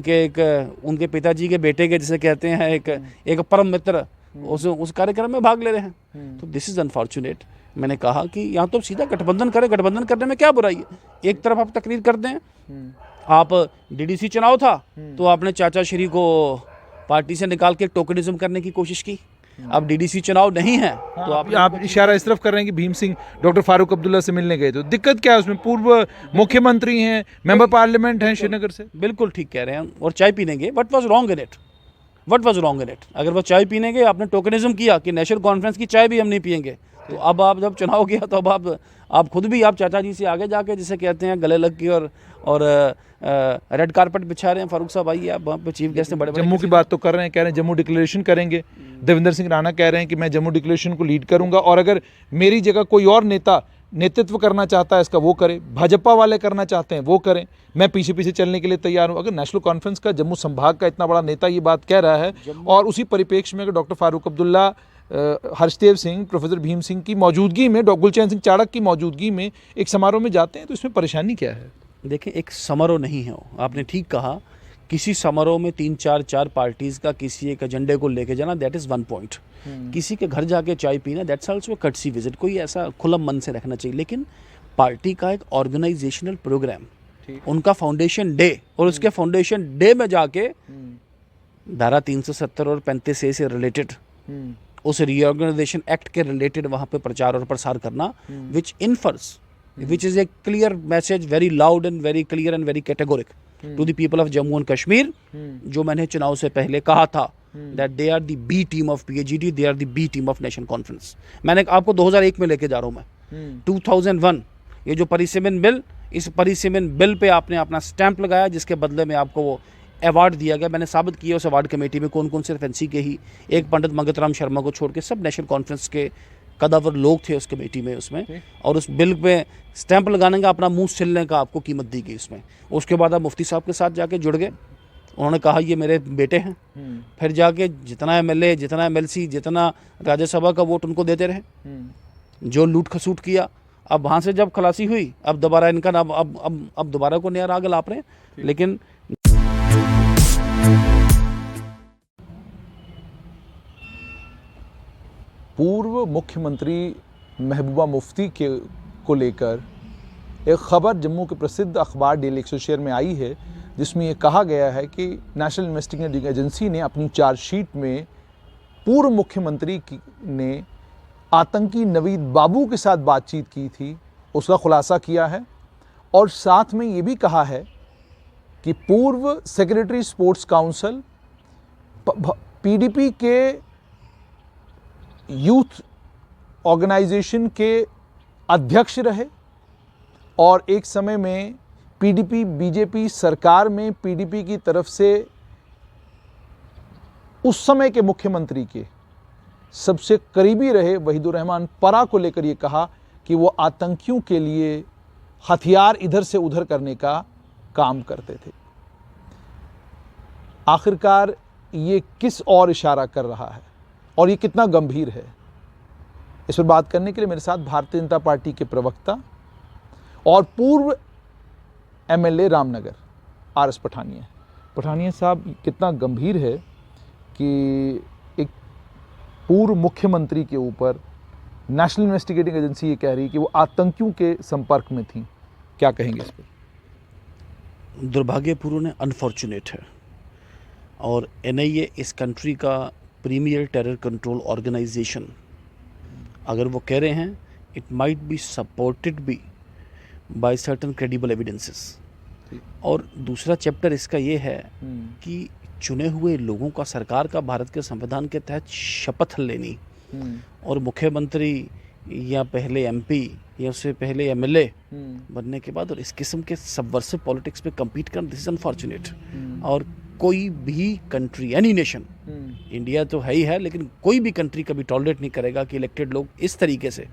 के उनके पिताजी के बेटे के जिसे कहते हैं एक परम मित्र उस कार्यक्रम में भाग ले रहे हैं। तो दिस इज़ अनफॉर्चुनेट। मैंने कहा कि यहाँ तो सीधा गठबंधन करें, गठबंधन करने में क्या बुराई है। एक तरफ आप तकरीर कर दें, आप डीडीसी चुनाव था तो आपने चाचा श्री को पार्टी से निकाल के टोकनिज्म करने की कोशिश की। अब डीडीसी चुनाव नहीं है तो आप इशारा इस तरफ कर रहे हैं कि भीम सिंह डॉक्टर फारूक अब्दुल्ला से मिलने गए, तो दिक्कत क्या है उसमें? पूर्व मुख्यमंत्री हैं, मेंबर पार्लियामेंट हैं श्रीनगर से। बिल्कुल ठीक कह रहे हैं। और चाय पीने गए, what was wrong in it? What was wrong in it? अगर वो चाय पीने गए, आपने टोकनिज्म किया कि नेशनल कॉन्फ्रेंस की चाय भी हम नहीं पियेंगे, तो अब आप जब चुनाव किया तो अब आप खुद भी आप चाचा जी से आगे जाके जिसे कहते हैं गले लग के और रेड कारपेट बिछा रहे हैं। फारूक साहब आइए, आप वहाँ पे चीफ गेस्ट ने बड़े जम्मू की बात तो कर रहे हैं, कह रहे हैं जम्मू डिक्लेरेशन करेंगे। देवेंद्र सिंह राणा कह रहे हैं कि मैं जम्मू डिक्लेरेशन को लीड करूंगा, और अगर मेरी जगह कोई और नेता नेतृत्व करना चाहता है इसका वो करे, भाजपा वाले करना चाहते हैं वो करें, मैं पीछे पीछे चलने के लिए तैयार हूं। अगर नेशनल कॉन्फ्रेंस का जम्मू संभाग का इतना बड़ा नेता ये बात कह रहा है, और उसी परिप्रेक्ष्य में अगर डॉक्टर फारूक अब्दुल्ला, हर्षदेव सिंह, प्रोफेसर भीम सिंह की मौजूदगी में, गुलचैन सिंह चाड़क की मौजूदगी में एक समारोह में जाते हैं, तो इसमें परेशानी क्या है? देखिए, एक समारोह नहीं है, आपने ठीक कहा। किसी समारोह में 3-4 पार्टीज का किसी एक एजेंडे को लेके जाना, दैट इज वन पॉइंट। किसी के घर जाके चाय पीना, दैट्स आल्सो कर्टसी विजिट। कोई ऐसा खुला मन से रखना चाहिए। लेकिन पार्टी का एक ऑर्गेनाइजेशनल प्रोग्राम, उनका फाउंडेशन डे, और उसके फाउंडेशन डे में जाके धारा 370 और 35A से रिलेटेड, उस रीऑर्गेनाइजेशन एक्ट के रिलेटेड वहां पे प्रचार और प्रसार करना, विच इनफर्स, which is a clear message, very loud and very clear and very categoric to the people of Jammu and Kashmir, जो मैंने चुनाव से पहले कहा था, that they are the B team of PAGD, they are the B team of National Conference। मैंने आपको 2001 में लेके जा रहा हूँ मैं। 2001 ये जो परिसीमन बिल, इस परिसीमन बिल पे आपने अपना स्टैंप लगाया, जिसके बदले में आपको वो अवार्ड दिया गया। मैंने साबित किया उस अवार्ड कमेटी में कौन कौन सिर्फ एनसी के ही, एक पंडित मंगतराम शर्मा को छोड़ के सब नेशनल कॉन्फ्रेंस के कदावर लोग थे उस कमेटी में, उसमें। और उस बिल पे स्टैंप लगाने का, अपना मुंह सिलने का आपको कीमत दी गई उसमें। उसके बाद आप मुफ्ती साहब के साथ जाके जुड़ गए, उन्होंने कहा ये मेरे बेटे हैं। फिर जाके जितना एमएलए, जितना एमएलसी, जितना राज्यसभा का वोट उनको देते रहे, जो लूट खसूट किया। अब वहाँ से जब खलासी हुई, अब दोबारा इनका नाम, अब दोबारा को नया राग लाप रहे हैं। लेकिन पूर्व मुख्यमंत्री महबूबा मुफ्ती को लेकर एक खबर जम्मू के प्रसिद्ध अखबार डेली एक्सोशियर में आई है, जिसमें ये कहा गया है कि नेशनल इन्वेस्टिगेटिंग एजेंसी ने अपनी चार्जशीट में पूर्व मुख्यमंत्री ने आतंकी नवीद बाबू के साथ बातचीत की थी, उसका खुलासा किया है। और साथ में ये भी कहा है कि पूर्व सेक्रेटरी स्पोर्ट्स काउंसिल, पीडीपी के यूथ ऑर्गेनाइजेशन के अध्यक्ष रहे, और एक समय में पीडीपी बीजेपी सरकार में पीडीपी की तरफ से उस समय के मुख्यमंत्री के सबसे करीबी रहे वहीदुर रहमान परा को लेकर ये कहा कि वो आतंकियों के लिए हथियार इधर से उधर करने का काम करते थे। आखिरकार ये किस ओर इशारा कर रहा है और ये कितना गंभीर है? इस पर बात करने के लिए मेरे साथ भारतीय जनता पार्टी के प्रवक्ता और पूर्व एमएलए रामनगर आरएस पठानिया। पठानिया साहब, कितना गंभीर है कि एक पूर्व मुख्यमंत्री के ऊपर नेशनल इन्वेस्टिगेटिंग एजेंसी ये कह रही है कि वो आतंकियों के संपर्क में थी, क्या कहेंगे इस पर? दुर्भाग्यपूर्ण है, अनफॉर्चुनेट है। और एनआईए इस कंट्री का प्रीमियर टेरर कंट्रोल ऑर्गेनाइजेशन, अगर वो कह रहे हैं, it might be supported be by certain credible evidences. और दूसरा चैप्टर इसका ये है कि चुने हुए लोगों का, सरकार का भारत के संविधान के तहत शपथ लेनी, और मुख्यमंत्री या पहले एमपी या उससे पहले एमएलए बनने के बाद और इस किस्म के सबवर्सिव पॉलिटिक्स में कम्पीट करना, दिस इज अनफॉर्चुनेट। और कोई भी कंट्री, एनी नेशन, इंडिया तो है ही है, लेकिन कोई भी कंट्री कभी टॉलरेट नहीं करेगा कि इलेक्टेड लोग इस तरीके से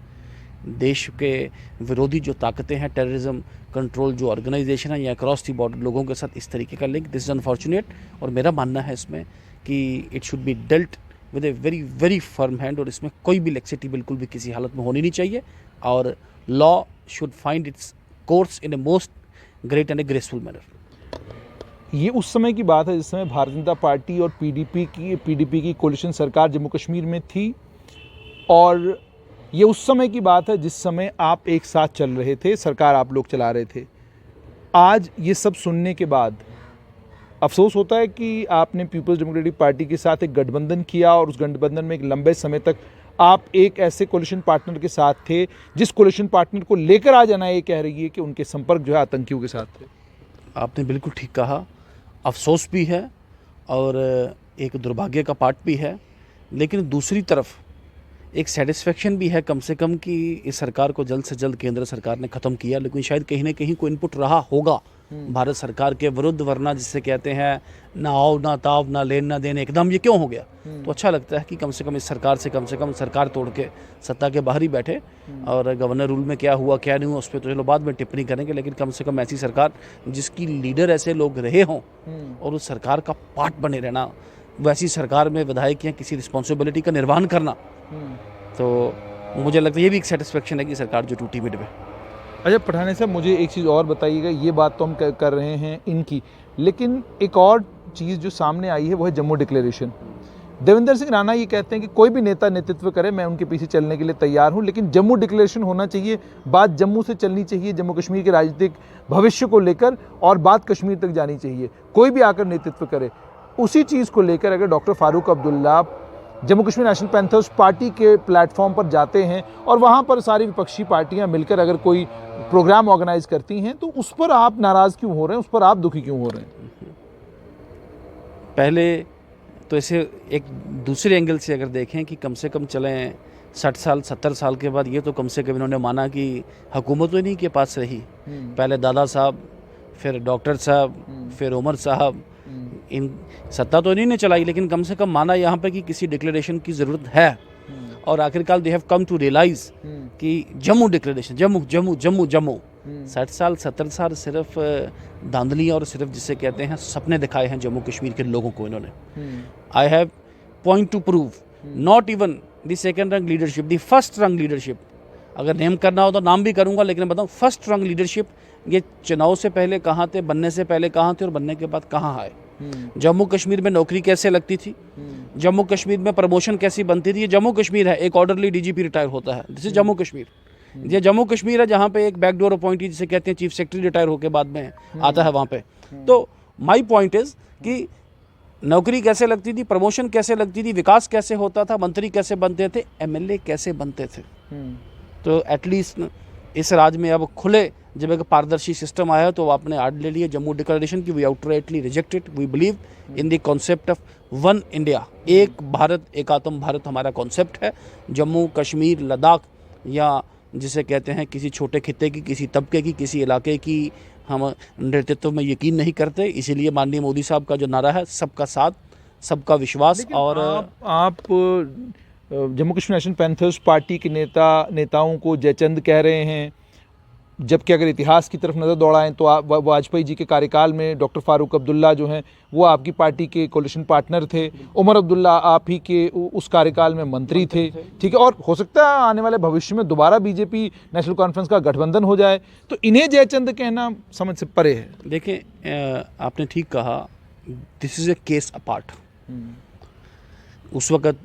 देश के विरोधी जो ताकतें हैं, टेररिज्म कंट्रोल जो ऑर्गेनाइजेशन है, या अक्रॉस दी बॉर्डर लोगों के साथ इस तरीके का लिंक, दिस इज अनफॉर्चुनेट। और मेरा मानना है इसमें कि it should be dealt with A very very firm hand, और इसमें कोई भी लेक्सिटी बिल्कुल भी किसी हालत में होनी नहीं चाहिए। और law should find its course in a most great and A graceful manner. ये उस समय की बात है जिस समय भारतीय जनता पार्टी और पीडीपी की कोलिशन सरकार जम्मू कश्मीर में थी, और ये उस समय की बात है जिस समय आप एक साथ चल रहे थे, सरकार आप लोग चला रहे थे। आज ये सब सुनने के बाद अफसोस होता है कि आपने पीपल्स डेमोक्रेटिक पार्टी के साथ एक गठबंधन किया और उस गठबंधन में एक लंबे समय तक आप एक ऐसे कोलिशन पार्टनर के साथ थे जिस कोलिशन पार्टनर को लेकर आज एनआईए कह रही है कि उनके संपर्क जो है आतंकियों के साथ थे। आपने बिल्कुल ठीक कहा, अफसोस भी है और एक दुर्भाग्य का पार्ट भी है, लेकिन दूसरी तरफ एक सेटिस्फेक्शन भी है कम से कम कि इस सरकार को जल्द से जल्द केंद्र सरकार ने ख़त्म किया। लेकिन शायद कहीं ना कहीं कोई इनपुट रहा होगा भारत सरकार के विरुद्ध, वरना जिससे कहते हैं ना आओ ना ताव ना लेन ना देने, एकदम ये क्यों हो गया। तो अच्छा लगता है कि कम से कम इस सरकार से कम सरकार तोड़ के सत्ता के बाहर ही बैठे। और गवर्नर रूल में क्या हुआ क्या नहीं हुआ उस पर तो चलो बाद में टिप्पणी करेंगे, लेकिन कम से कम ऐसी सरकार जिसकी लीडर ऐसे लोग रहे हों और उस सरकार का पार्ट बने रहना, वैसी सरकार में विधायक या किसी रिस्पॉन्सिबिलिटी का निर्वहन करना, तो मुझे लगता है ये भी एक सेटिस्फेक्शन है कि सरकार जो टूटी मिड में। अच्छा पठाने साहब, मुझे एक चीज़ और बताइएगा, ये बात तो हम कर रहे हैं इनकी, लेकिन एक और चीज़ जो सामने आई है वो है जम्मू डिक्लेरेशन। देवेंद्र सिंह राणा ये कहते हैं कि कोई भी नेता नेतृत्व करे मैं उनके पीछे चलने के लिए तैयार हूं, लेकिन जम्मू डिक्लेरेशन होना चाहिए, बात जम्मू से चलनी चाहिए, जम्मू कश्मीर के राजनीतिक भविष्य को लेकर, और बात कश्मीर तक जानी चाहिए, कोई भी आकर नेतृत्व करे। उसी चीज़ को लेकर अगर doctor Farooq Abdullah Jammu Kashmir national panthers party के प्लेटफॉर्म पर जाते हैं और वहाँ पर सारी विपक्षी पार्टियाँ मिलकर अगर कोई प्रोग्राम ऑर्गेनाइज करती हैं, तो उस पर आप नाराज़ क्यों हो रहे हैं, उस पर आप दुखी क्यों हो रहे हैं? पहले तो इसे एक दूसरे एंगल से अगर देखें कि कम से कम चलें 60 साल 70 साल के बाद, ये तो कम से कम इन्होंने माना कि हुकूमत तो इन्हीं के पास रही। पहले दादा साहब, फिर डॉक्टर साहब, फिर उमर साहब, इन सत्ता तो इन्हीं ने चलाई, लेकिन कम से कम माना यहाँ पे कि किसी डिक्लेरेशन की ज़रूरत है। और आखिरकार they have come to realize कि जम्मू डिक्लेरेशन, जम्मू जम्मू जम्मू जम्मू 60 साल 70 साल सिर्फ धांधली और सिर्फ जिसे कहते हैं सपने दिखाए हैं जम्मू कश्मीर के लोगों को इन्होंने। I have point two prove, not even the second रंग लीडरशिप, द फर्स्ट रंग लीडरशिप। अगर नेम करना हो तो नाम भी करूंगा, लेकिन बताऊं फर्स्ट रंग लीडरशिप ये चुनाव से पहले कहाँ थे, बनने से पहले कहाँ थे और बनने के बाद कहाँ आए। जम्मू कश्मीर में नौकरी कैसे लगती थी, जम्मू कश्मीर में प्रमोशन कैसी बनती थी। ये जम्मू कश्मीर है, एक ऑर्डरली डीजीपी रिटायर होता है, दिस इज जम्मू कश्मीर। ये जम्मू कश्मीर है जहाँ पे एक बैकडोर अपॉइंटी जिसे कहते हैं चीफ सेक्रेटरी रिटायर होकर बाद में आता है वहाँ पे। तो माई पॉइंट इज कि नौकरी कैसे लगती थी, प्रमोशन कैसे लगती थी, विकास कैसे होता था, मंत्री कैसे बनते थे, एमएलए कैसे बनते थे। तो एटलीस्ट इस राज्य में अब खुले जब एक पारदर्शी सिस्टम आया तो आपने आड़ ले लिया जम्मू डिक्लेरेशन की। We outrightly rejected, we believe in the concept of one India, एक भारत एक आत्म भारत हमारा कॉन्सेप्ट है। जम्मू कश्मीर लद्दाख या जिसे कहते हैं किसी छोटे खित्ते की, किसी तबके की, किसी इलाके की हम नेतृत्व में यकीन नहीं करते। इसीलिए माननीय मोदी साहब का जो नारा है सबका साथ सबका विश्वास। और आप Jammu Kashmir national panthers party के नेताओं को जयचंद कह रहे हैं, जबकि अगर इतिहास की तरफ नज़र दौड़ाएं तो आप वाजपेयी जी के कार्यकाल में डॉक्टर फारूक अब्दुल्ला जो हैं वो आपकी पार्टी के कोलिशन पार्टनर थे, उमर अब्दुल्ला आप ही के उस कार्यकाल में मंत्री थे, ठीक है। और हो सकता है आने वाले भविष्य में दोबारा बीजेपी नेशनल कॉन्फ्रेंस का गठबंधन हो जाए, तो इन्हें जयचंद कहना समझ से परे है। देखिए आपने ठीक कहा, this is a case apart. उस वक़्त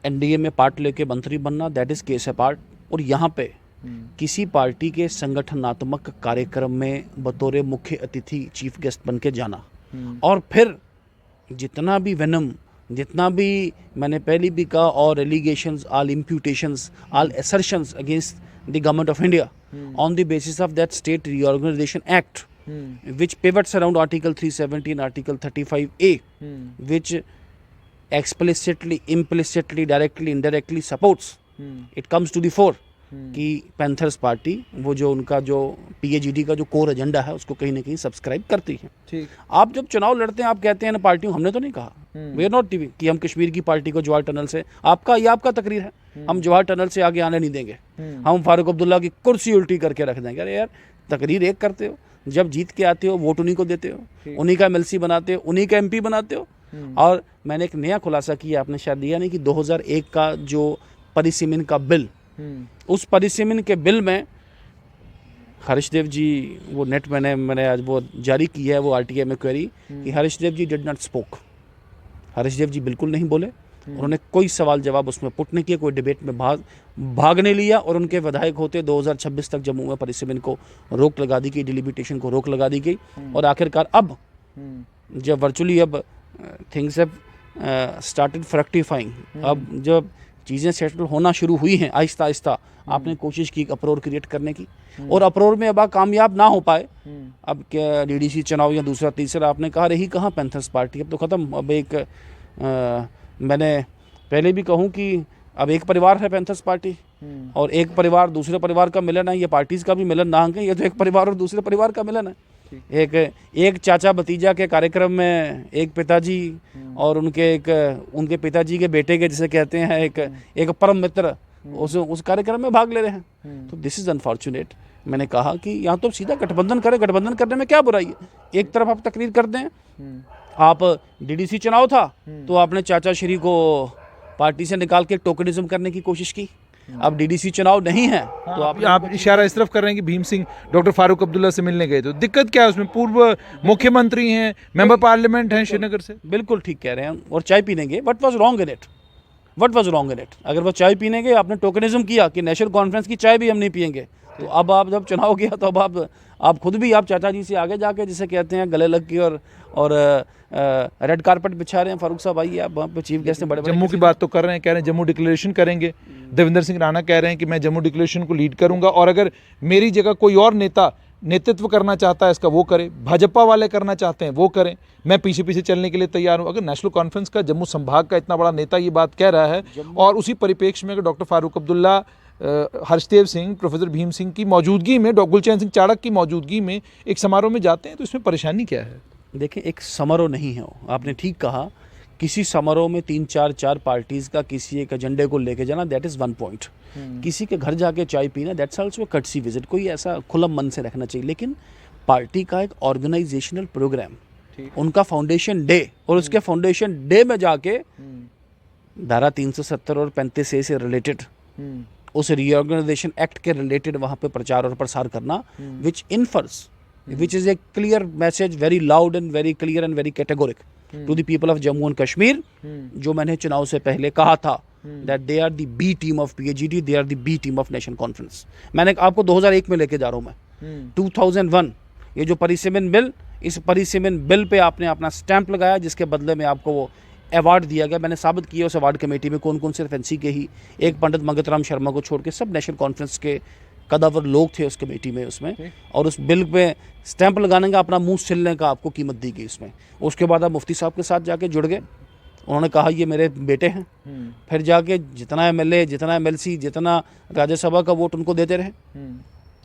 एनडीए में पार्ट लेके मंत्री बनना, दैट इज़ केस अपार्ट। और यहाँ पे किसी पार्टी के संगठनात्मक कार्यक्रम में बतौर मुख्य अतिथि चीफ गेस्ट बन के जाना, और फिर जितना भी वेनम, जितना भी मैंने पहले भी कहा, और allegations, all imputations, all assertions against the government of India on the basis of that state reorganisation act which pivots around Article 370 and Article 35A, which explicitly, implicitly, directly, indirectly supports, it comes to the fore कि panthers party वो जो उनका जो PAGD का जो core agenda है उसको कहीं ना कहीं सब्सक्राइब करती है। ठीक। आप जब चुनाव लड़ते हैं आप कहते हैं ना पार्टियों, हमने तो नहीं कहा, वी आर नॉट टीवी कि हम कश्मीर की पार्टी को जवाहर टनल से, आपका तकरीर है, हम जवाहर टनल से आगे आने नहीं देंगे, हम फारूक अब्दुल्ला की कुर्सी उल्टी करके रख देंगे। अरे यार तकरीर एक करते हो, जब जीत के आते हो वोट उन्हीं को देते हो, उन्हीं का एमएलसी बनाते हो, उन्हीं का एमपी बनाते हो। और मैंने एक नया खुलासा किया, आपने शायद दिया नहीं, कि 2001 का जो परिसीमन का बिल, उस परिसीमन के बिल में हरीशदेव जी वो नेट मैंने आज वो जारी की है वो आरटीआई में क्वेरी कि हरीशदेव जी डिड नॉट स्पोक। हरीशदेव जी बिल्कुल नहीं बोले, उन्होंने कोई सवाल जवाब उसमें पुट नहीं किया, कोई डिबेट में भाग नहीं लिया। और उनके विधायक होते 2026 तक जम्मू में परिसीमन को रोक लगा दी गई, डिलिमिटेशन को रोक लगा दी गई। और आखिरकार अब जब वर्चुअली अब थिंग्स हैव स्टार्टेड फ्रक्टिफाइंग, अब जब चीज़ें सेटल होना शुरू हुई हैं आहिस्ता आहिस्ता, आपने कोशिश की अप्रोर क्रिएट करने की और अप्रोर में अब आप कामयाब ना हो पाए। अब क्या डीडीसी चुनाव या दूसरा तीसरा, आपने कहा रही कहाँ पैंथर्स पार्टी, अब तो ख़त्म। अब एक मैंने पहले भी कहूँ कि अब एक परिवार है पैंथर्स पार्टी और एक परिवार दूसरे परिवार का मिलन है। ये पार्टीज़ का भी मिलन ना है, ये तो एक परिवार और दूसरे परिवार का मिलन है। एक चाचा भतीजा के कार्यक्रम में एक पिताजी और उनके पिताजी के बेटे के जिसे कहते हैं एक परम मित्र उस कार्यक्रम में भाग ले रहे हैं। तो दिस इज़ अनफॉर्चुनेट। मैंने कहा कि यहाँ तो सीधा गठबंधन करें, गठबंधन करने में क्या बुराई है। एक तरफ आप तकरीर कर दें, आप डीडीसी चुनाव था तो आपने चाचा श्री को पार्टी से निकाल के टोकनिज्म करने की कोशिश की। अब डीडीसी चुनाव नहीं है तो आप इशारा इस तरफ कर रहे हैं कि भीम सिंह डॉक्टर फारूक अब्दुल्ला से मिलने गए, तो दिक्कत क्या है उसमें? पूर्व मुख्यमंत्री हैं, मेंबर पार्लियामेंट हैं श्रीनगर से। बिल्कुल ठीक कह रहे हैं। और चाय पीने गए, what was wrong in it? What was wrong in it? अगर वो चाय पीने गए, आपने टोकनिज्म किया कि नेशनल कॉन्फ्रेंस की चाय भी हम नहीं पियेंगे, तो अब आप जब चुनाव किया तो अब आप खुद भी आप चाचा जी से आगे जाके जिसे कहते हैं गले लग के और रेड कारपेट बिछा रहे हैं। फारूक साहब आइए, आप वहाँ पे चीफ गेस्ट हैं, बड़े जम्मू की बात तो कर रहे हैं, कह रहे हैं जम्मू डिक्लेरेशन करेंगे। देवेंद्र सिंह राणा कह रहे हैं कि मैं जम्मू डिक्लेरेशन को लीड करूंगा और अगर मेरी जगह कोई और नेता नेतृत्व करना चाहता है इसका वो करे, भाजपा वाले करना चाहते हैं वो करें, मैं पीछे पीछे चलने के लिए तैयार हूं। अगर नेशनल कॉन्फ्रेंस का जम्मू संभाग का इतना बड़ा नेता ये बात कह रहा है और उसी परिप्रेक्ष्य में अगर डॉक्टर फारूक अब्दुल्ला, हर्षदेव सिंह, प्रोफेसर भीम सिंह की मौजूदगी में, गुलचैन सिंह चाड़क की मौजूदगी में एक समारोह में जाते हैं, तो इसमें परेशानी क्या है? देखिए, एक समारोह नहीं है, आपने ठीक कहा। किसी समारोह में 3-4 पार्टीज का किसी एक एजेंडे को लेके जाना, दैट इज़ वन पॉइंट। किसी के घर जाके चाय पीना, दैट्स आल्सो कटसी विजिट। कोई ऐसा खुला मन से रखना चाहिए। लेकिन पार्टी का एक ऑर्गेनाइजेशनल प्रोग्राम, उनका फाउंडेशन डे, और उसके फाउंडेशन डे में जाके धारा 370 और 35A से रिलेटेड, उस रीऑर्गेनाइजेशन एक्ट के रिलेटेड वहाँ पे प्रचार और प्रसार करना, विच इनफर्स, which is a clear message, very loud and very clear and very categoric to the people of Jammu and Kashmir, जो मैंने चुनाव से पहले कहा था, that they are the B team of PAGD, they are the B team of Nation Conference। मैंने आपको 2001 में लेके जा रहा हूँ मैं, 2001, ये जो परिसीमन बिल, इस परिसीमन बिल पे आपने अपना स्टैंप लगाया, जिसके बदले में आपको वो अवार्ड दिया गया। मैंने साबित किया उस अवार्ड कमेटी में कौन कौन सिर्फ एनसी के ही, एक पंडित मंगतराम शर्मा को छोड़ के सब नेशनल कॉन्फ्रेंस के कदावर लोग थे उस कमेटी में, उसमें। और उस बिल पे स्टैंप लगाने का, अपना मुंह सिलने का आपको कीमत दी गई उसमें। उसके बाद आप मुफ्ती साहब के साथ जाके जुड़ गए, उन्होंने कहा ये मेरे बेटे हैं। फिर जाके जितना एमएलए, जितना एमएलसी, जितना राज्यसभा का वोट उनको देते रहे,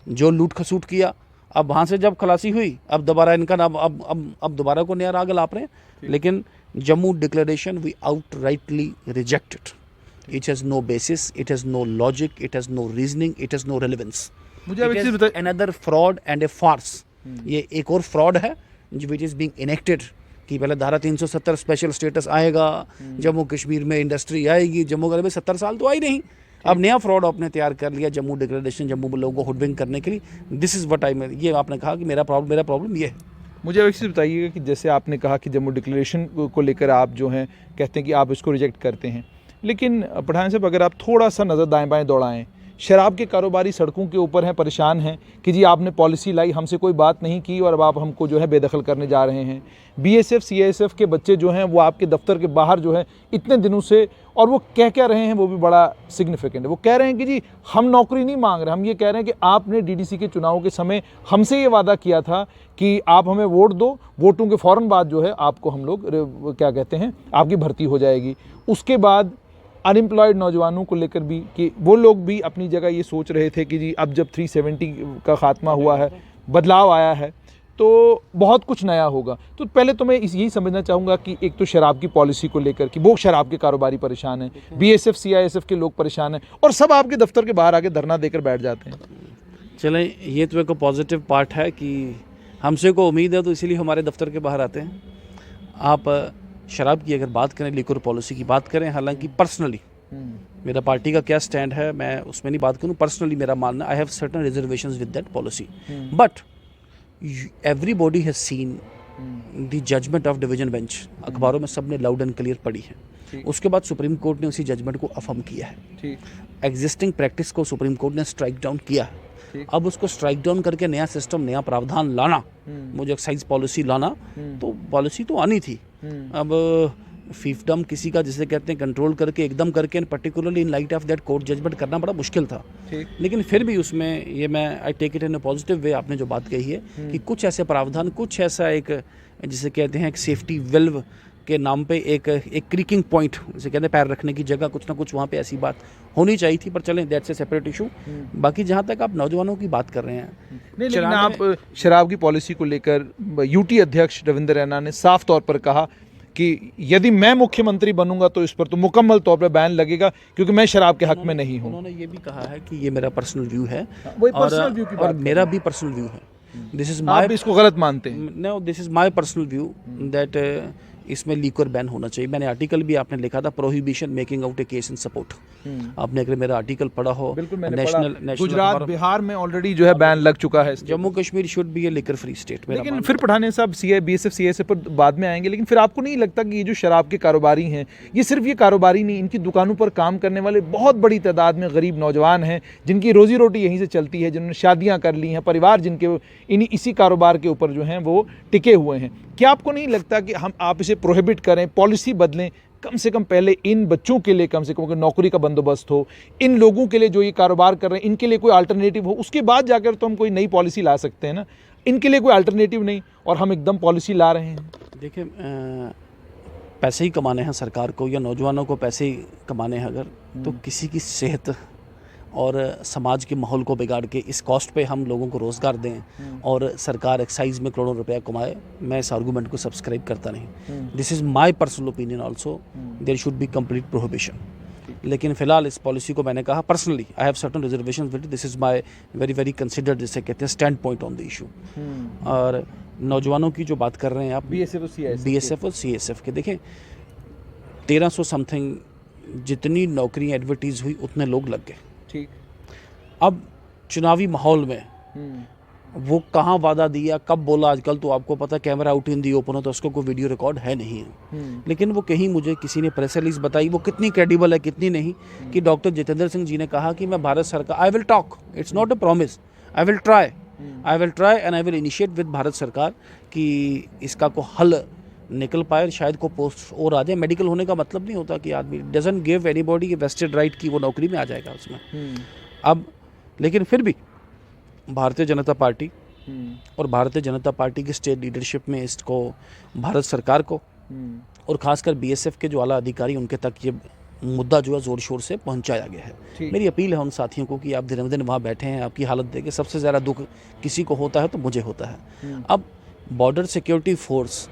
जो लूट खसूट किया। अब वहाँ से जब खलासी हुई, अब दोबारा इनका नाम, अब दोबारा को नया राग लाप रहे हैं। लेकिन Jammu declaration we outrightly rejected. It has no basis, it has no logic, it has no reasoning, it has no relevance. मुझे अब एक चीज़ बताइए, another fraud and a farce। ये एक और फ्रॉड है which is being enacted कि पहले धारा 370 स्पेशल स्टेटस आएगा, जम्मू कश्मीर में इंडस्ट्री आएगी। जम्मू कश्मीर में 70 साल तो आई नहीं, अब नया फ्रॉड आपने तैयार कर लिया जम्मू डिक्लेरेशन, जम्मू लोगों को हुडविंग करने के लिए। दिस इज़ व्हाट आई, ये आपने कहा कि मेरा प्रॉब्लम ये है। मुझे अब एक चीज़ बताइएगा कि जैसे आपने कहा कि जम्मू डिक्लेरेशन को लेकर आप जो हैं कहते हैं कि आप इसको रिजेक्ट करते हैं, लेकिन पठान साहब अगर आप थोड़ा सा नज़र दाएं बाएं दौड़ाएं, शराब के कारोबारी सड़कों के ऊपर हैं, परेशान हैं कि जी आपने पॉलिसी लाई, हमसे कोई बात नहीं की और अब आप हमको जो है बेदखल करने जा रहे हैं। बीएसएफ सीआईएसएफ के बच्चे जो हैं वो आपके दफ्तर के बाहर जो है इतने दिनों से, और वो कह रहे हैं, वो भी बड़ा सिग्निफिकेंट है, वो कह रहे हैं कि जी हम नौकरी नहीं मांग रहे, हम ये कह रहे हैं कि आपने डीडीसी के चुनाव के समय हमसे ये वादा किया था कि आप हमें वोट दो, वोटों के फ़ौरन बाद जो है आपको हम लोग क्या कहते हैं, आपकी भर्ती हो जाएगी। उसके बाद अनएम्प्लॉयड नौजवानों को लेकर भी कि वो लोग भी अपनी जगह ये सोच रहे थे कि जी अब जब 370 का खात्मा हुआ है, बदलाव आया है, तो बहुत कुछ नया होगा। तो पहले तो मैं यही समझना चाहूँगा कि एक तो शराब की पॉलिसी को लेकर कि वो शराब के कारोबारी परेशान हैं, बीएसएफ सीआईएसएफ के लोग परेशान हैं, और सब आपके दफ्तर के बाहर आके धरना देकर बैठ जाते हैं। चलें, ये तो एक पॉजिटिव पार्ट है कि हमसे को उम्मीद है, तो इसीलिए हमारे दफ्तर के बाहर आते हैं। आप शराब की अगर बात करें, लिक्वर पॉलिसी की बात करें, हालांकि पर्सनली मेरा पार्टी का क्या स्टैंड है मैं उसमें नहीं बात करूँ। पर्सनली मेरा मानना, I have certain reservations with that policy, but everybody has seen the judgment of division bench. अखबारों में सबने लाउड एंड क्लियर पढ़ी है। उसके बाद सुप्रीम कोर्ट ने उसी जजमेंट को अफर्म किया है। एग्जिस्टिंग प्रैक्टिस को सुप्रीम कोर्ट ने स्ट्राइक डाउन किया है। अब उसको स्ट्राइक डाउन करके नया सिस्टम, नया प्रावधान लाना, मुझे एक्साइज पॉलिसी लाना, तो पॉलिसी तो आनी थी। अब फीफडम किसी का जिसे कहते हैं कंट्रोल करके एकदम करके, particularly in light of that court judgment करना बड़ा मुश्किल था। लेकिन फिर भी उसमें ये मैं I take it in a positive way. आपने जो बात कही है कि कुछ ऐसे प्रावधान, कुछ ऐसा एक जिसे कहते हैं एक सेफ्टी वेल्व के नाम पे एक क्रीकिंग पॉइंट, जिसे कहते हैं पैर रखने की जगह, कुछ ना कुछ वहाँ पे ऐसी बात होनी चाहिए थी। पर चलें, दैट्स ए सेपरेट इशू। बाकी जहाँ तक आप नौजवानों की बात कर रहे हैं, नहीं, लेकिन आप शराब की पॉलिसी को लेकर यूटी अध्यक्ष रविंद्र रैना ने साफ तौर पर कहा कि यदि मैं मुख्यमंत्री बनूंगा तो इस पर तो मुकम्मल तौर पर बैन लगेगा, क्योंकि मैं शराब के हक में नहीं हूं। उन्होंने ये भी कहा है कि ये मेरा पर्सनल व्यू है, वही पर्सनल व्यू की बात और मेरा भी पर्सनल व्यू है। दिस इज आप माय, भी इसको गलत मानते हैं? No, this is my personal view that इसमें लीकर बैन होना चाहिए। मैंने आर्टिकल भी आपने लिखा था, prohibition making out a case in support. आपने अगर मेरा आर्टिकल पढ़ा हो, बिल्कुल मैंने नेशनल पढ़ा। गुजरात, बिहार में ऑलरेडी जो है बैन लग चुका है। Jammu Kashmir should be A liquor free state. लेकिन फिर पठानिया साहब, बीएसएफ सीएसएफ पर बाद में आएंगे, लेकिन फिर आपको नहीं लगता कि ये जो शराब के कारोबारी हैं, ये सिर्फ ये कारोबारी नहीं, इनकी दुकानों पर काम करने वाले बहुत बड़ी तादाद में गरीब नौजवान हैं जिनकी रोजी रोटी यहीं से चलती है, जिन्होंने शादियां कर ली हैं, परिवार जिनके इसी कारोबार के ऊपर जो हैं वो टिके हुए हैं। क्या आपको नहीं लगता कि आप इसे प्रोहिबिट करें, पॉलिसी बदलें, कम से कम पहले इन बच्चों के लिए कम से कम नौकरी का बंदोबस्त हो, इन लोगों के लिए जो ये कारोबार कर रहे हैं इनके लिए कोई अल्टरनेटिव हो, उसके बाद जाकर तो हम कोई नई पॉलिसी ला सकते हैं ना। इनके लिए कोई अल्टरनेटिव नहीं और हम एकदम पॉलिसी ला रहे हैं। देखिए, पैसे ही कमाने हैं सरकार को या नौजवानों को पैसे ही कमाने हैं अगर, तो किसी की सेहत और समाज के माहौल को बिगाड़ के इस कॉस्ट पे हम लोगों को रोज़गार दें और सरकार एक्साइज में करोड़ों रुपया कमाए, मैं इस आर्गूमेंट को सब्सक्राइब करता नहीं। This is my personal opinion also, there should be complete prohibition. लेकिन फिलहाल इस पॉलिसी को मैंने कहा personally I have certain reservations with, this is my very very considered, जिसे कहते हैं standpoint on the issue. और नौजवानों की जो बात कर रहे हैं आप, बीएसएफ और सीएसएफ के, देखें 1300 समथिंग जितनी नौकरियाँ एडवर्टीज़ हुई उतने लोग लग गए। ठीक। अब चुनावी माहौल में वो कहाँ वादा दिया, कब बोला, आजकल तो आपको पता camera out in the open हो तो उसको कोई वीडियो रिकॉर्ड है नहीं है। लेकिन वो कहीं मुझे किसी ने प्रेस रिलीज बताई, वो कितनी क्रेडिबल है कितनी नहीं, कि डॉक्टर जितेंद्र सिंह जी ने कहा कि मैं भारत सरकार, I will talk, it's not a promise, I will try and I will initiate with Bharat सरकार कि इसका को हल निकल पाए, शायद को पोस्ट और आ जाए। मेडिकल होने का मतलब नहीं होता कि आदमी doesn't give anybody a vested right कि वो नौकरी में आ जाएगा उसमें। अब लेकिन फिर भी भारतीय जनता पार्टी और भारतीय जनता पार्टी की स्टेट लीडरशिप में इसको, भारत सरकार को और खासकर बीएसएफ के जो आला अधिकारी, उनके तक ये मुद्दा जो है ज़ोर शोर से पहुंचाया गया है। मेरी अपील है उन साथियों को कि आप दिन दिन वहाँ बैठे हैं, आपकी हालत देख के सबसे ज़्यादा दुख किसी को होता है तो मुझे होता है। अब border security force,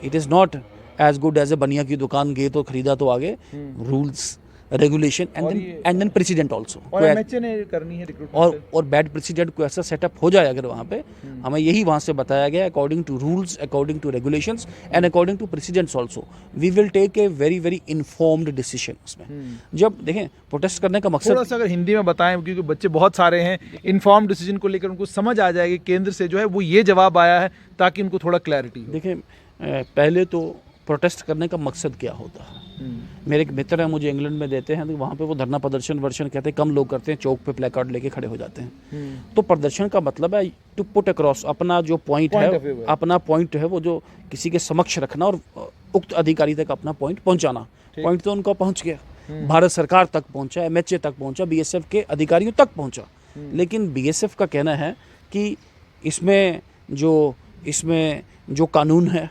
it is not as good as a बनिया की दुकान गए तो खरीदा तो आगे, rules regulation and then precedent also, और एमएचए ने करनी है रिक्रूटमेंट, और बैड प्रेसिडेंट को ऐसा सेटअप हो जाए अगर वहाँ पे, हमें यही वहाँ से बताया गया, according to rules, according to regulations and according to precedents also, we will take a very very informed decision उसमें। जब देखें प्रोटेस्ट करने का मकसद, थोड़ा सा अगर हिंदी में बताएं, क्योंकि बच्चे बहुत सारे हैं, इन्फॉर्म्ड डिसीजन को लेकर उनको समझ आ जाएगी केंद्र से जो है वो ये जवाब आया है, ताकि उनको थोड़ा क्लैरिटी हो। देखें, पहले तो प्रोटेस्ट करने का मकसद क्या होता है। मेरे एक मित्र हैं, मुझे इंग्लैंड में देते हैं, तो वहाँ पे वो धरना प्रदर्शन वर्षन कहते हैं, कम लोग करते हैं, चौक पे प्लेकार्ड लेके खड़े हो जाते हैं। तो प्रदर्शन का मतलब है टू पुट अक्रॉस अपना जो पॉइंट है, अपना पॉइंट है वो जो किसी के समक्ष रखना और उक्त अधिकारी तक अपना पॉइंट पहुँचाना। पॉइंट तो उनका पहुँच गया, भारत सरकार तक पहुँचा, एमएचए तक पहुँचा, बीएसएफ के अधिकारियों तक पहुँचा। लेकिन बीएसएफ का कहना है कि इसमें जो कानून है,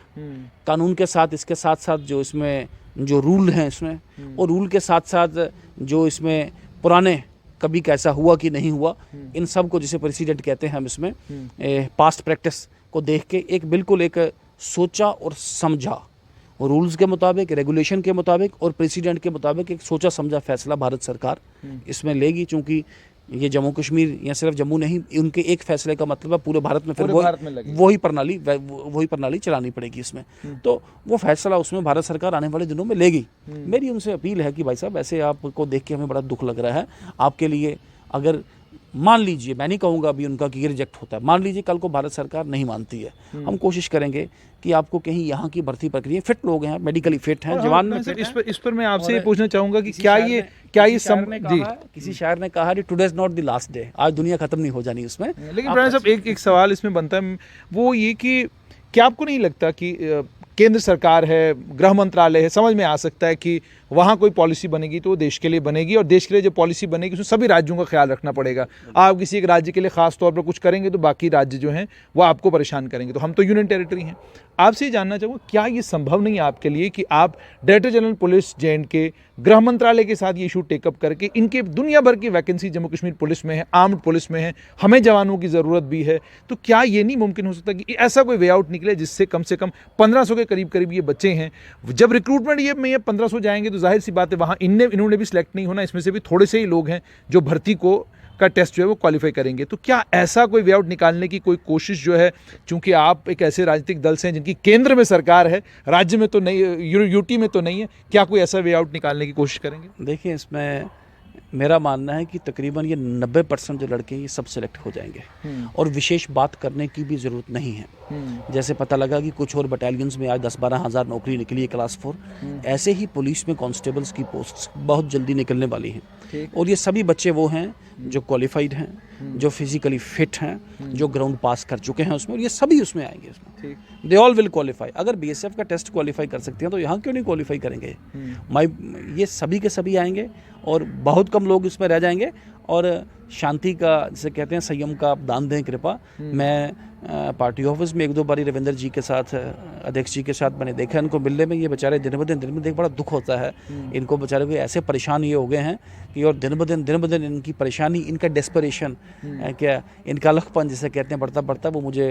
कानून के साथ इसके साथ साथ जो इसमें जो रूल हैं इसमें, और रूल के साथ साथ जो इसमें पुराने कभी कैसा हुआ कि नहीं हुआ, इन सब को जिसे प्रेसिडेंट कहते हैं हम, इसमें पास्ट प्रैक्टिस को देख के एक बिल्कुल एक सोचा और समझा, रूल्स के मुताबिक, रेगुलेशन के मुताबिक और प्रेसिडेंट के मुताबिक एक सोचा समझा फैसला भारत सरकार इसमें लेगी। चूँकि ये जम्मू कश्मीर या सिर्फ जम्मू नहीं, उनके एक फैसले का मतलब है पूरे भारत में फिर पूरे भारत में लगे। वही प्रणाली चलानी पड़ेगी इसमें। तो वो फैसला उसमें भारत सरकार आने वाले दिनों में लेगी। मेरी उनसे अपील है कि भाई साहब, ऐसे आपको देख के हमें बड़ा दुख लग रहा है आपके लिए। अगर मान लीजिए, मैं नहीं कहूँगा अभी उनका कि ये रिजेक्ट होता है, मान लीजिए कल को भारत सरकार नहीं मानती है, हम कोशिश करेंगे कि आपको कहीं यहाँ की भर्ती प्रक्रिया, फिट लोग हैं, मेडिकली फिट हैं, जवान में फिट हैं। इस पर मैं आपसे ये पूछना चाहूँगा कि किसी शायर ने कहा कि today is not the last day, आज दुनिया खत्म नहीं हो जानी उसमें। लेकिन प्रणय साहब, एक सवाल इसमें बनता है, वो ये कि क्या आपको नहीं लगता कि केंद्र सरकार है, गृह मंत्रालय है, समझ में आ सकता है कि वहाँ कोई पॉलिसी बनेगी तो वो देश के लिए बनेगी, और देश के लिए जो पॉलिसी बनेगी उसमें सभी राज्यों का ख्याल रखना पड़ेगा। आप किसी एक राज्य के लिए खास तौर पर कुछ करेंगे तो बाकी राज्य जो हैं वो आपको परेशान करेंगे। तो हम तो यूनियन टेरिटरी हैं। आपसे ये जानना चाहूँगा, क्या ये संभव नहीं है आपके लिए कि आप डायरेक्टर जनरल पुलिस J&K, गृह मंत्रालय के साथ ये इशू टेकअप करके, इनके दुनिया भर की वैकेंसी जम्मू कश्मीर पुलिस में है, आर्म्ड पुलिस में है, हमें जवानों की ज़रूरत भी है, तो क्या ये नहीं मुमकिन हो सकता कि ऐसा कोई वे आउट निकले जिससे कम से कम 1500 के करीब ये बच्चे हैं। जब रिक्रूटमेंट ये में 1500 जाएंगे तो जाहिर सी बात है वहाँ इन्होंने भी सिलेक्ट नहीं होना, इसमें से भी थोड़े से ही लोग हैं जो भर्ती का टेस्ट जो है वो क्वालिफाई करेंगे। तो क्या ऐसा कोई वे आउट निकालने की कोई कोशिश जो है, चूंकि आप एक ऐसे राजनीतिक दल से हैं जिनकी केंद्र में सरकार है, राज्य में तो नहीं, यूटी में तो नहीं है, क्या कोई ऐसा वे आउट निकालने की कोशिश करेंगे? देखिए, इसमें मेरा मानना है कि तकरीबन ये 90% जो लड़के हैं ये सब सेलेक्ट हो जाएंगे, और विशेष बात करने की भी ज़रूरत नहीं है। जैसे पता लगा कि कुछ और बटालियंस में आज 10-12 हज़ार नौकरी निकली है क्लास 4, ऐसे ही पुलिस में कांस्टेबल्स की पोस्ट बहुत जल्दी निकलने वाली हैं। और ये सभी बच्चे वो हैं जो क्वालिफाइड हैं, जो फिजिकली फिट हैं, जो ग्राउंड पास कर चुके हैं उसमें, और ये सभी उसमें आएंगे। इसमें दे ऑल विल क्वालिफाई। अगर BSF का टेस्ट क्वालिफाई कर सकते हैं तो यहाँ क्यों नहीं क्वालिफाई करेंगे? ये सभी के सभी आएंगे, और बहुत कम लोग इसमें रह जाएंगे। और शांति का, जिसे कहते हैं, संयम का दान दें कृपा। मैं पार्टी ऑफिस में 1-2 बारी रविंदर जी के साथ, अध्यक्ष जी के साथ मैंने देखा इनको मिलने में। ये बेचारे दिन ब दिन देख बड़ा दुख होता है इनको, बेचारे को ऐसे परेशान ये हो गए हैं कि, और दिन ब दिन इनकी परेशानी, इनका डेस्परेशन, क्या इनका लखपन जिसे कहते हैं, बढ़ता वो मुझे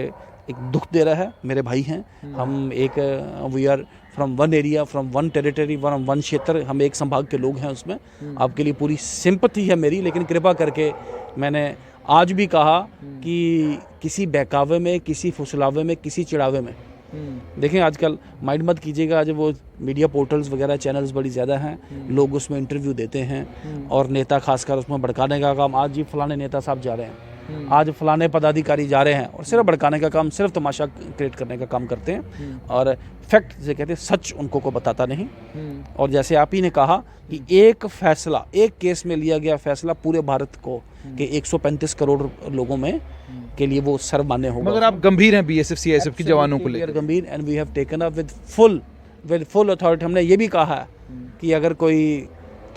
एक दुख दे रहा है। मेरे भाई हैं हम, एक we are from one area, from one territory, one क्षेत्र, हम एक संभाग के लोग हैं उसमें। आपके लिए पूरी सिंपैथी है मेरी, लेकिन कृपा करके, मैंने आज भी कहा कि किसी बहकावे में, किसी फुसलावे में, किसी चिढ़ावे में, देखें आजकल माइंड मत कीजिएगा, आज वो मीडिया पोर्टल्स वगैरह चैनल्स बड़ी ज़्यादा हैं, लोग उसमें इंटरव्यू देते हैं और नेता खासकर उसमें भड़काने का काम, आज जी फलाने नेता साहब जा रहे हैं, आज फलाने पदाधिकारी जा रहे हैं, और सिर्फ भड़काने का काम, सिर्फ तमाशा क्रिएट करने का काम करते हैं, और फैक्ट जिसे कहते हैं, सच उनको को बताता नहीं। और जैसे आप ही ने कहा कि एक फैसला, एक केस में लिया गया फैसला पूरे भारत को के 135 करोड़ लोगों में के लिए वो सर्वमान्य होगा। मगर आप गंभीर हैं BSF CISF की जवानों को लेकर? गंभीर, and we have taken up with full authority. हमने ये भी कहा है कि अगर कोई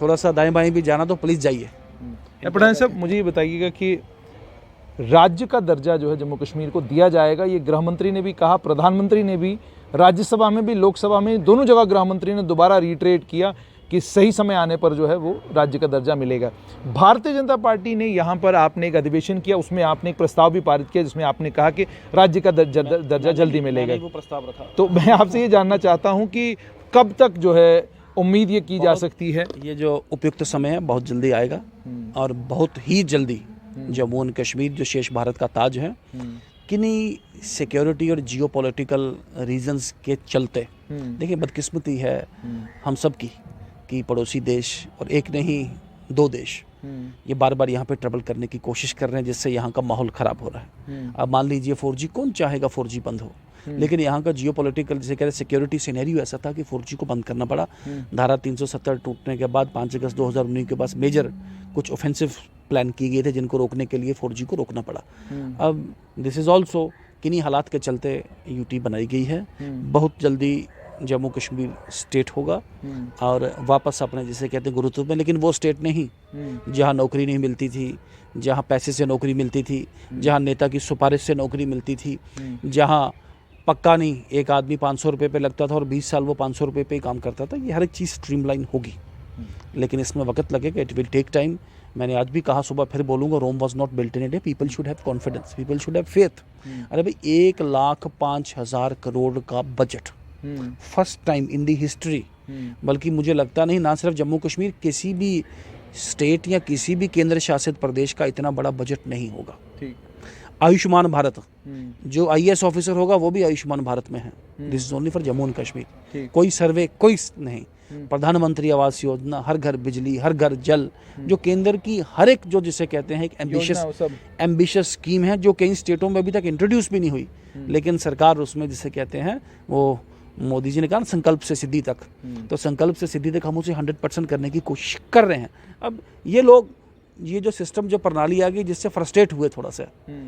थोड़ा सा दाएं बाएं भी जाना तो प्लीज़ जाइए। प्रधान साहब, मुझे ये बताइएगा कि राज्य का दर्जा जो है जम्मू कश्मीर को दिया जाएगा, ये गृह मंत्री ने भी कहा, प्रधानमंत्री ने भी, राज्यसभा में भी, लोकसभा में, दोनों जगह गृह मंत्री ने दोबारा रिट्रेट किया कि सही समय आने पर जो है वो राज्य का दर्जा मिलेगा। भारतीय जनता पार्टी ने यहाँ पर, आपने एक अधिवेशन किया, उसमें आपने एक प्रस्ताव भी पारित किया जिसमें आपने कहा कि राज्य का दर्जा जल्दी मिलेगा। वो प्रस्ताव रखा। तो मैं आपसे ये जानना चाहता हूँ कि कब तक जो है उम्मीद ये की जा सकती है? ये जो उपयुक्त समय है बहुत जल्दी आएगा, और बहुत ही जल्दी जम्मू एंड कश्मीर जो शेष भारत का ताज है, किन्हीं सिक्योरिटी और जियोपॉलिटिकल रीजंस के चलते, देखिए बदकिस्मती है हम सब की कि पड़ोसी देश, और एक नहीं 2 देश, ये बार बार यहाँ पे ट्रबल करने की कोशिश कर रहे हैं, जिससे यहाँ का माहौल ख़राब हो रहा है। अब मान लीजिए 4G, कौन चाहेगा 4G बंद हो, लेकिन यहाँ का जियोपॉलिटिकल, जिसे कह रहे सिक्योरिटी सिनेरियो ऐसा था कि 4G को बंद करना पड़ा। धारा 370 टूटने के बाद 5 अगस्त 2019 के बाद मेजर कुछ ऑफेंसिव प्लान किए गए थे जिनको रोकने के लिए 4G को रोकना पड़ा। अब दिस इज़ ऑल्सो किन्हीं हालात के चलते यूटी बनाई गई है। बहुत जल्दी जम्मू कश्मीर स्टेट होगा और वापस अपने जिसे कहते हैं गुरुत्व में, लेकिन वो स्टेट नहीं जहाँ नौकरी नहीं मिलती थी, जहाँ पैसे से नौकरी मिलती थी, जहाँ नेता की सिफारिश से नौकरी मिलती थी, जहाँ पक्का नहीं एक आदमी 500 रुपये पे लगता था और 20 साल वो 500 रुपये पे ही काम करता था। ये हर एक चीज़ स्ट्रीमलाइन होगी, लेकिन इसमें वक्त लगेगा, इट विल टेक टाइम। मैंने आज भी कहा, सुबह फिर बोलूँगा, Rome was not built in a day, people should have confidence, people should have faith. अरे भाई 1,05,000 करोड़ का budget, first time in the history, बल्कि मुझे लगता नहीं ना सिर्फ जम्मू कश्मीर, किसी भी स्टेट या किसी भी केंद्र शासित प्रदेश का इतना बड़ा बजट नहीं होगा। ठीक। आयुष्मान भारत, जो IAS ऑफिसर होगा वो भी आयुष्मान भारत में है। This is only for Jammu and Kashmir. कोई सर्वे कोई नहीं। प्रधानमंत्री आवास योजना, हर घर बिजली, हर घर जल, जो केंद्र की हर एक जो जिसे कहते हैं एक एम्बिशियस स्कीम है, जो कई स्टेटों में अभी तक इंट्रोड्यूस भी नहीं हुई, लेकिन सरकार उसमें जिसे कहते हैं वो मोदी जी ने कहा संकल्प से सिद्धि तक, तो संकल्प से सिद्धि तक हम उसे 100% करने की कोशिश कर रहे हैं। अब ये लोग ये जो सिस्टम जो प्रणाली आ गई जिससे फ्रस्ट्रेट हुए थोड़ा सा,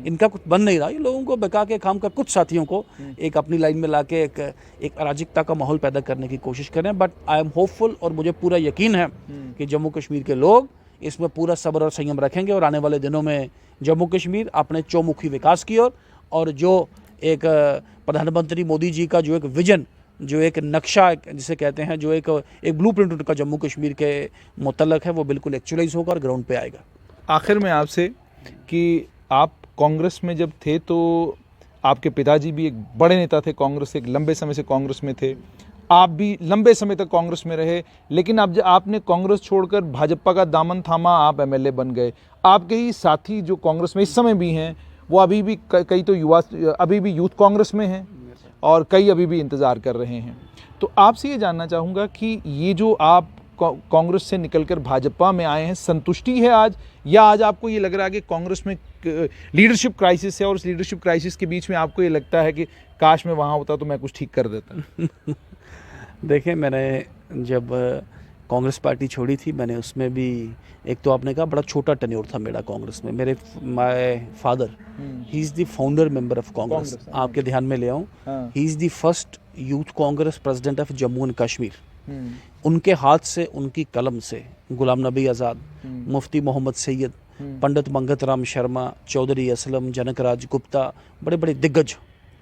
इनका कुछ बन नहीं रहा, ये लोगों को बेका के काम कर कुछ साथियों को एक अपनी लाइन में लाके एक अराजकता का माहौल पैदा करने की कोशिश कर रहे हैं। बट आई एम होपफुल और मुझे पूरा यकीन है कि जम्मू कश्मीर के लोग इसमें पूरा सब्र और संयम रखेंगे और आने वाले दिनों में जम्मू कश्मीर अपने चौमुखी विकास की ओर और जो एक प्रधानमंत्री मोदी जी का जो एक विजन, जो एक नक्शा जिसे कहते हैं, जो एक ब्लूप्रिंट उनका जम्मू कश्मीर के मुतल्लक है, वो बिल्कुल एक्चुअलाइज होगा और ग्राउंड पे आएगा। आखिर में आपसे कि आप कांग्रेस में जब थे तो आपके पिताजी भी एक बड़े नेता थे कांग्रेस से, एक लंबे समय से कांग्रेस में थे, आप भी लंबे समय तक कांग्रेस में रहे, लेकिन अब जब आपने कांग्रेस छोड़कर भाजपा का दामन थामा, आप MLA बन गए। आपके ही साथी जो कांग्रेस में इस समय भी हैं वो अभी भी कई तो युवा अभी भी यूथ कांग्रेस में हैं और कई अभी भी इंतज़ार कर रहे हैं। तो आपसे ये जानना चाहूँगा कि ये जो आप कांग्रेस से निकलकर भाजपा में आए हैं, संतुष्टि है आज, या आज आपको ये लग रहा है कि कांग्रेस में लीडरशिप क्राइसिस है और उस लीडरशिप क्राइसिस के बीच में आपको ये लगता है कि काश मैं वहाँ होता तो मैं कुछ ठीक कर देता? देखिए, मैंने जब कांग्रेस पार्टी छोड़ी थी, मैंने उसमें भी एक तो आपने कहा बड़ा छोटा टेन्योर था मेरा कांग्रेस में। मेरे my father he is the founder member of Congress. आपके ध्यान में ले आऊँ, he is the first youth Congress president of Jammu and Kashmir. उनके हाथ से, उनकी कलम से गुलाम नबी आज़ाद, मुफ्ती मोहम्मद सैयद, पंडित मंगत राम शर्मा, चौधरी असलम, जनकराज गुप्ता, बड़े बड़े दिग्गज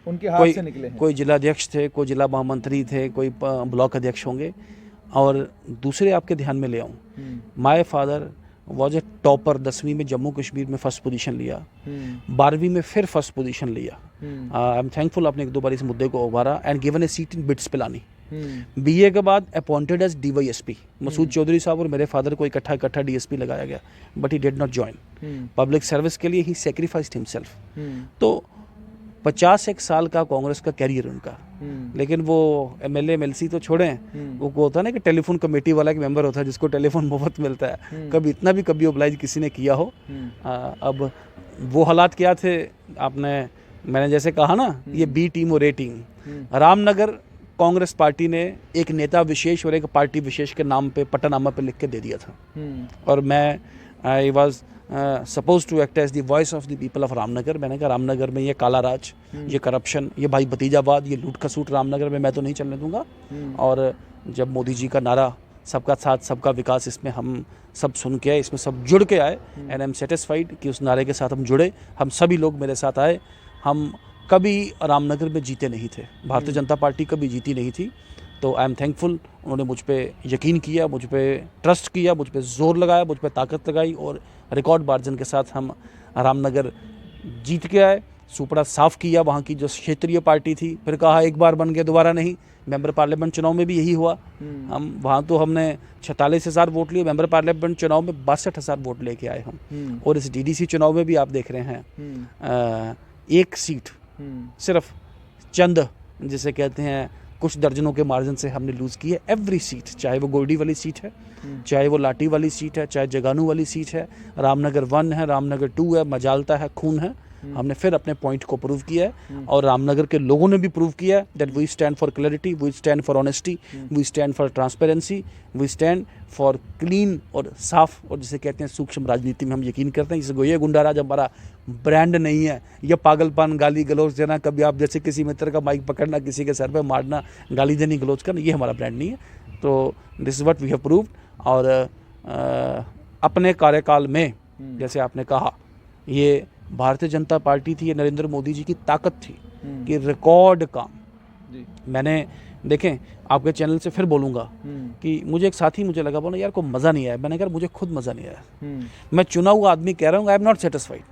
उनके हाथ से निकले हैं। कोई जिलाध्यक्ष थे, कोई जिला महामंत्री थे, कोई ब्लॉक अध्यक्ष होंगे। और दूसरे आपके ध्यान में ले आऊँ, my father was a topper. 10वीं में जम्मू कश्मीर में फर्स्ट पोजीशन लिया, 12वीं में फिर फर्स्ट पोजीशन लिया। आई एम थैंकफुल आपने एक दो बार इस मुद्दे को उभारा। And given a seat in BITS Pilani. BA के बाद appointed as DYSP। Masood Chaudhary साहब और मेरे फादर को इकट्ठा DSP लगाया गया, but he did not join. Public service के लिए ही सेक्रीफाइस्ड हिमसेल्फ। तो 51 साल का कांग्रेस का कैरियर उनका, लेकिन वो MLA MLC तो छोड़ें, वो होता है ना कि टेलीफोन कमेटी वाला एक मेंबर होता है जिसको टेलीफोन मुफ्त मिलता है, कभी इतना भी कभी ओब्लाइज किसी ने किया हो। अब वो हालात क्या थे, मैंने जैसे कहा ना, ये B टीम और A team. Ramnagar Congress party ने एक नेता विशेष और एक पार्टी विशेष के नाम पे पट्टानामा पे लिख के दे दिया था, और मैं I was suppose to act as the voice of the people of Ramnagar. मैंने कहा रामनगर में ये काला राज, ये करप्शन, ये भाई भतीजावाद, ये लूट खसूट रामनगर में मैं तो नहीं चलने दूंगा। और जब मोदी जी का नारा सबका साथ सबका विकास, इसमें हम सब सुन के आए, इसमें सब जुड़ के आए, एंड आई एम सेटिस्फाइड कि उस नारे के साथ हम जुड़े, हम सभी लोग मेरे साथ आए। हम कभी रामनगर में जीते नहीं थे, भारतीय जनता पार्टी कभी जीती नहीं थी। तो आई एम थैंकफुल, उन्होंने मुझ पे यकीन किया, मुझ पे ट्रस्ट किया, मुझ पे जोर लगाया, मुझ पे ताकत लगाई, और रिकॉर्ड मार्जिन के साथ हम रामनगर जीत के आए। सुपड़ा साफ किया वहाँ की जो क्षेत्रीय पार्टी थी, फिर कहा एक बार बन गए दोबारा नहीं। मेंबर पार्लियामेंट चुनाव में भी यही हुआ। हम वहाँ तो हमने 46,000 वोट लिए, मेंबर पार्लियामेंट चुनाव में 62,000 वोट लेके आए हम। और इस DDC चुनाव में भी आप देख रहे हैं एक सीट सिर्फ चंद जिसे कहते हैं कुछ दर्जनों के मार्जिन से हमने लूज़ की है। एवरी सीट, चाहे वो गोल्डी वाली सीट है, चाहे वो लाठी वाली सीट है, चाहे जगानू वाली सीट है, रामनगर 1 है, रामनगर 2 है, मजालता है, खून है, हमने फिर अपने पॉइंट को प्रूव किया है। और रामनगर के लोगों ने भी प्रूव किया है that we stand for clarity, we stand for honesty, we stand for transparency, we stand for clean और साफ, और जिसे कहते हैं सूक्ष्म राजनीति में हम यकीन करते हैं। जैसे ये गुंडाराज हमारा ब्रांड नहीं है, यह पागलपन, गाली गलौज देना, कभी आप जैसे किसी मित्र का माइक पकड़ना, किसी के सर पे मारना, गाली देनी, गलौज करना, ये हमारा ब्रांड नहीं है। तो this is what we have proved. और अपने कार्यकाल में जैसे आपने कहा, ये भारतीय जनता पार्टी थी, ये नरेंद्र मोदी जी की ताकत थी कि रिकॉर्ड काम मैंने देखें। आपके चैनल से फिर बोलूँगा कि मुझे एक साथी मुझे लगा, बोला यार को मज़ा नहीं आया। मैंने कहा मुझे खुद मज़ा नहीं आया। मैं चुना हुआ आदमी कह रहा हूँ I am not satisfied,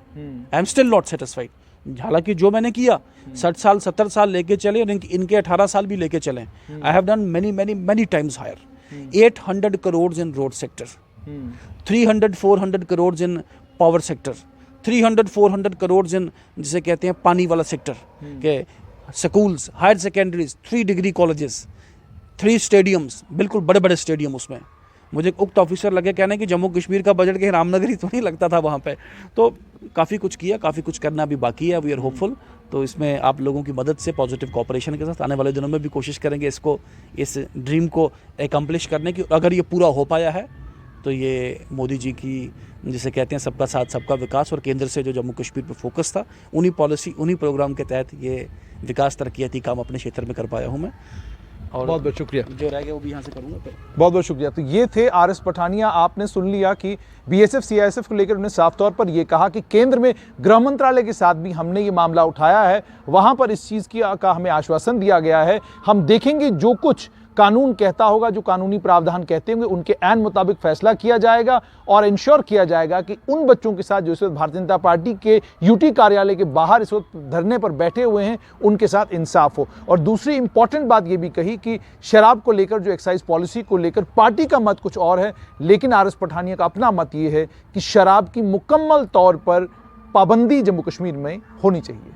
I am still not satisfied. हालांकि जो मैंने किया 60 साल 70 साल लेके चले, और इनके 18 साल भी लेके चले। I have done many times higher 800 crore in road sector 300-400 crore in power sector, 300-400 crore in जिसे कहते हैं पानी वाला सेक्टर के schools, higher secondaries, 3 degree colleges, 3 stadiums, बिल्कुल बड़े बड़े स्टेडियम। उसमें मुझे उक्त ऑफिसर लगे कहने कि जम्मू कश्मीर का बजट के रामनगर ही तो नहीं लगता था वहाँ पे। तो काफ़ी कुछ किया, काफ़ी कुछ करना अभी बाकी है। We are hopeful. तो इसमें आप लोगों की मदद से, पॉजिटिव कोऑपरेशन के साथ आने वाले दिनों में भी कोशिश करेंगे इस ड्रीम को एकम्प्लिश करने की। अगर ये पूरा हो पाया है तो ये मोदी जी की जिसे कहते हैं सबका साथ सबका विकास, और केंद्र से जो जम्मू कश्मीर पर फोकस था, उन्हीं पॉलिसी उन्हीं प्रोग्राम के तहत ये विकास तरक्याती काम अपने क्षेत्र में कर पाया हूँ मैं। और बहुत बहुत शुक्रिया। जो रह गया वो भी यहाँ से करूँगा। बहुत बहुत शुक्रिया। तो ये थे आर एस पठानिया। आपने सुन लिया कि बीएसएफ सीआईएसएफ को लेकर उन्होंने साफ तौर पर यह कहा कि केंद्र में गृह मंत्रालय के साथ भी हमने ये मामला उठाया है, वहां पर इस चीज का हमें आश्वासन दिया गया है। हम देखेंगे जो कुछ कानून कहता होगा, जो कानूनी प्रावधान कहते होंगे, उनके ऐन मुताबिक फैसला किया जाएगा और इंश्योर किया जाएगा कि उन बच्चों के साथ जो इस वक्त भारतीय जनता पार्टी के यूटी कार्यालय के बाहर इस वक्त धरने पर बैठे हुए हैं, उनके साथ इंसाफ हो। और दूसरी इंपॉर्टेंट बात यह भी कही कि शराब को लेकर, जो एक्साइज पॉलिसी को लेकर पार्टी का मत कुछ और है, लेकिन आर एस पठानिया का अपना मत यह है कि शराब की मुकम्मल तौर पर पाबंदी जम्मू कश्मीर में होनी चाहिए।